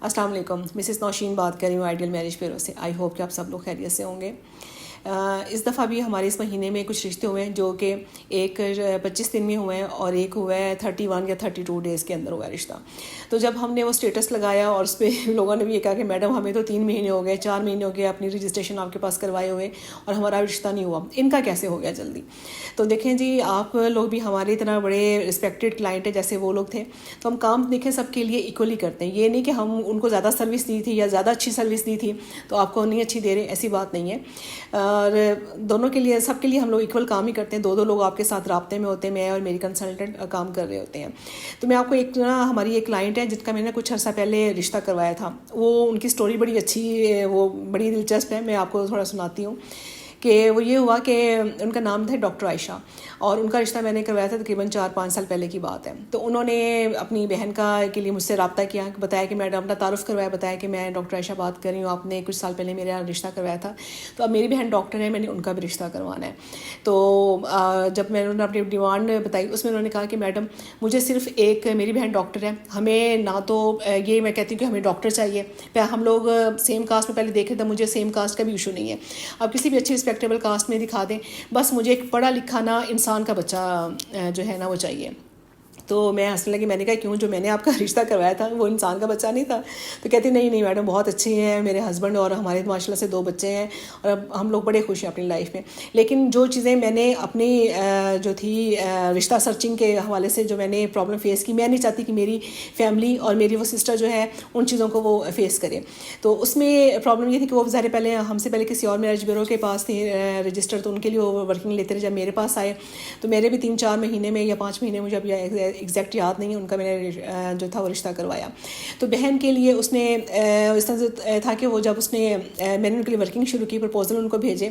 السلام علیکم، مسز نوشین بات کر رہی ہوں آئیڈیل میرج بیورو سے. آئی ہوپ کہ آپ سب لوگ خیریت سے ہوں گے. اس دفعہ بھی ہمارے اس مہینے میں کچھ رشتے ہوئے ہیں جو کہ ایک 25 دن میں ہوئے ہیں اور ایک ہوا ہے 31 یا 32 ڈیز کے اندر ہوا ہے رشتہ. تو جب ہم نے وہ اسٹیٹس لگایا اور اس پہ لوگوں نے بھی یہ کہا کہ میڈم ہمیں تو 3 مہینے ہو گئے 4 مہینے ہو گئے اپنی رجسٹریشن آپ کے پاس کروائے ہوئے اور ہمارا رشتہ نہیں ہوا، ان کا کیسے ہو گیا جلدی. تو دیکھیں جی، آپ لوگ بھی ہمارے اتنا بڑے رسپیکٹڈ کلائنٹ ہیں جیسے وہ لوگ تھے، تو ہم کام دیکھیں سب کے لیے ایکولی کرتے ہیں. یہ نہیں کہ ہم ان کو زیادہ سروس دی تھی یا زیادہ اچھی سروس دی تھی تو آپ کو نہیں اچھی دے رہے، ایسی بات نہیں ہے. اور دونوں کے لیے، سب کے لیے ہم لوگ ایکول کام ہی کرتے ہیں. دو لوگ آپ کے ساتھ رابطے میں ہوتے ہیں، میں اور میری کنسلٹنٹ کام کر رہے ہوتے ہیں. تو میں آپ کو ایک ہماری ایک کلائنٹ ہے جن کا میں نے کچھ عرصہ پہلے رشتہ کروایا تھا، وہ ان کی سٹوری بڑی اچھی ہے، وہ بڑی دلچسپ ہے. میں آپ کو تھوڑا سناتی ہوں کہ وہ یہ ہوا کہ ان کا نام تھا ڈاکٹر عائشہ، اور ان کا رشتہ میں نے کروایا تھا تقریباً 4-5 سال پہلے کی بات ہے. تو انہوں نے اپنی بہن کے لیے مجھ سے رابطہ کیا، بتایا کہ میڈم اپنا تعارف کروایا، بتایا کہ میں ڈاکٹر عائشہ بات کر رہی ہوں، آپ نے کچھ سال پہلے میرا رشتہ کروایا تھا. تو اب میری بہن ڈاکٹر ہے، میں نے ان کا بھی رشتہ کروانا ہے. تو جب میں نے اپنی ڈیمانڈ بتائی، اس میں انہوں نے کہا کہ میڈم مجھے صرف ایک، میری بہن ڈاکٹر ہے، ہمیں نہ تو یہ میں کہتی ہوں کہ ہمیں ڈاکٹر چاہیے، ہم لوگ سیم کاسٹ میں پہلے دیکھے تھے، مجھے سیم کاسٹ کا بھی ایشو نہیں ہے، آپ کسی بھی اچھی رسپیکٹیبل کاسٹ میں دکھا دیں، بس مجھے ایک پڑھا لکھا نا انسان کا بچہ جو ہے نا وہ چاہیے. تو میں ہنسنے لگی، میں نے کہا کیوں، جو میں نے آپ کا رشتہ کروایا تھا وہ انسان کا بچہ نہیں تھا؟ تو کہتی نہیں میڈم بہت اچھی ہیں میرے ہسبینڈ، اور ہمارے ماشاء اللہ سے 2 بچے ہیں اور اب ہم لوگ بڑے خوش ہیں اپنی لائف میں. لیکن جو چیزیں میں نے اپنی جو تھی رشتہ سرچنگ کے حوالے سے جو میں نے پرابلم فیس کی، میں نہیں چاہتی کہ میری فیملی اور میری وہ سسٹر جو ہے ان چیزوں کو وہ فیس کرے. تو اس میں پرابلم یہ تھی کہ وہ ظاہر پہلے ہم سے پہلے کسی اور میرج بیورو کے پاس تھے رجسٹر، تو ان کے لیے وہ ورکنگ لیتے رہے. جب میرے پاس آئے تو میرے بھی 3-4 مہینے میں یا 5 مہینے، مجھے اب ایگزیکٹ یاد نہیں ہے، ان کا میں نے جو تھا وہ رشتہ کروایا. تو بہن کے لیے اس نے اس طرح سے تھا کہ وہ جب اس نے میں نے ان کے لیے ورکنگ شروع کی، پرپوزل ان کو بھیجے.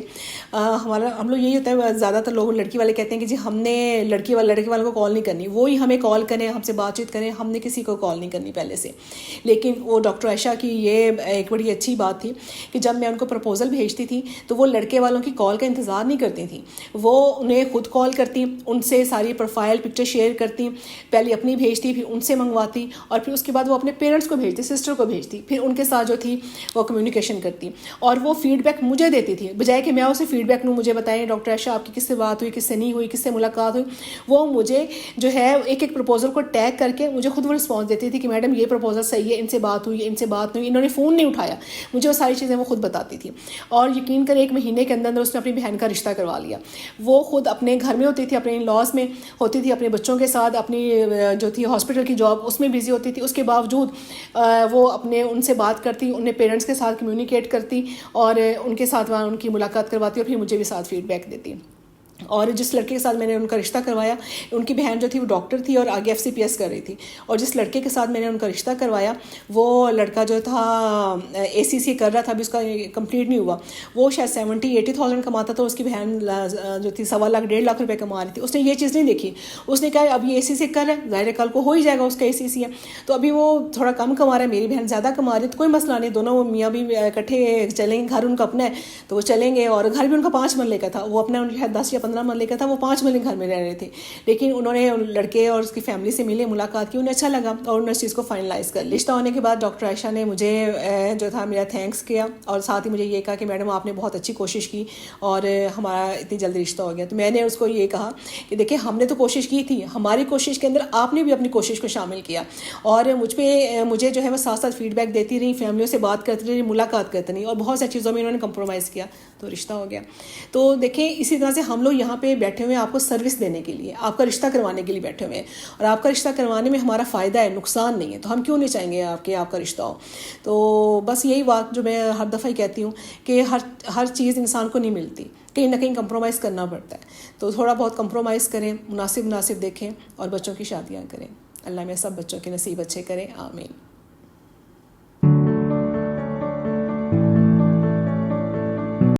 ہم لوگ یہی ہوتا ہے، زیادہ تر لوگ لڑکی والے کہتے ہیں کہ جی ہم نے لڑکے والوں کو کال نہیں کرنی، وہی ہمیں کال کریں، ہم سے بات چیت کریں، ہم نے کسی کو کال نہیں کرنی پہلے سے. لیکن وہ ڈاکٹر عائشہ کی یہ ایک بڑی اچھی بات تھی کہ جب میں ان کو پرپوزل بھیجتی تھی تو وہ لڑکے والوں کی کال کا انتظار نہیں کرتی تھیں، وہ انہیں خود کال کرتی، ان سے ساری پروفائل پکچر شیئر کرتی، پہلے اپنی بھیجتی، پھر ان سے منگواتی، اور پھر اس کے بعد وہ اپنے پیرنٹس کو بھیجتی، سسٹر کو بھیجتی، پھر ان کے ساتھ جو تھی وہ کمیونیکیشن کرتی، اور وہ فیڈ بیک مجھے دیتی تھی، بجائے کہ میں اسے فیڈ بیک لوں، مجھے بتائیں ڈاکٹر عائشہ آپ کی کس سے بات ہوئی، کس سے نہیں ہوئی، کس سے ملاقات ہوئی. وہ مجھے جو ہے ایک ایک پرپوزل کو ٹیگ کر کے مجھے خود وہ رسپانس دیتی تھی کہ میڈم یہ پرپوزل صحیح ہے، ان سے بات ہوئی، ان سے بات نہیں ہوئی، انہوں نے فون نہیں اٹھایا. مجھے وہ ساری چیزیں وہ خود بتاتی تھی، اور یقین کریں 1 مہینے کے اندر اس نے اپنی بہن کا رشتہ کروا لیا. وہ خود اپنے گھر میں ہوتی تھی، اپنے ان لاس میں ہوتی تھی، اپنے بچوں کے ساتھ، اپنی جو تھی ہاسپٹل کی جاب اس میں بزی ہوتی تھی. اس کے باوجود وہ اپنے ان سے بات کرتی، انہیں پیرنٹس کے ساتھ کمیونیکیٹ کرتی، اور ان کے ساتھ وہاں ان کی ملاقات کرواتی، اور پھر مجھے بھی ساتھ فیڈ بیک دیتی. اور جس لڑکے کے ساتھ میں نے ان کا رشتہ کروایا، ان کی بہن جو تھی وہ ڈاکٹر تھی اور آگے FCPS کر رہی تھی، اور جس لڑکے کے ساتھ میں نے ان کا رشتہ کروایا وہ لڑکا جو تھا ACCA کر رہا تھا، ابھی اس کا کمپلیٹ نہیں ہوا، وہ شاید 70,000-80,000 کماتا تھا، اس کی بہن جو تھی 1.25 لاکھ 1.5 لاکھ روپے کما رہی تھی. اس نے یہ چیز نہیں دیکھی، اس نے کہا اب یہ ACCA کر رہا ہے، ظاہر کل کو ہو ہی جائے گا اس کا ACCA ہے، تو ابھی وہ تھوڑا کم کما رہا ہے، میری بہن زیادہ کما رہی ہے، تو کوئی مسئلہ نہیں، دونوں میاں بھی اکٹھے چلیں گے، گھر ان کا اپنا ہے تو وہ چلیں گے. اور گھر بھی ان کا 5 مرلے کا تھا، وہ اپنا 10 یا 15 مرلے کا تھا، وہ 5 مرلے گھر میں رہ رہے تھے. لیکن انہوں نے لڑکے اور اس کی فیملی سے ملے، ملاقات کی، انہیں اچھا لگا، اور انہوں نے اس چیز کو فائنلائز کر لیا. رشتہ ہونے کے بعد ڈاکٹر عائشہ نے مجھے جو تھا میرا تھینکس کیا، اور ساتھ ہی مجھے یہ کہا کہ میڈم آپ نے بہت اچھی کوشش کی اور ہمارا اتنی جلدی رشتہ ہو گیا. تو میں نے اس کو یہ کہا کہ دیکھیں ہم نے تو کوشش کی تھی، ہماری کوشش کے اندر آپ نے بھی اپنی کوشش کو شامل کیا، اور مجھے جو ہے وہ ساتھ ساتھ فیڈ بیک دیتی رہی، فیملیوں سے بات کرتی رہی، ملاقات کرتی رہی، اور بہت سی چیزوں میں انہوں نے کمپرومائز کیا تو رشتہ ہو گیا. تو دیکھیں اسی طرح سے ہم لوگ یہاں پہ بیٹھے ہوئے ہیں آپ کو سروس دینے کے لیے، آپ کا رشتہ کروانے کے لیے بیٹھے ہوئے ہیں، اور آپ کا رشتہ کروانے میں ہمارا فائدہ ہے، نقصان نہیں ہے، تو ہم کیوں نہیں چاہیں گے آپ کا رشتہ ہو. تو بس یہی بات جو میں ہر دفعہ ہی کہتی ہوں کہ ہر چیز انسان کو نہیں ملتی، کہیں نہ کہیں کمپرومائز کرنا پڑتا ہے. تو تھوڑا بہت کمپرومائز کریں، مناسب دیکھیں، اور بچوں کی شادیاں کریں. اللہ میں سب بچوں کے نصیب اچھے کریں، آمین.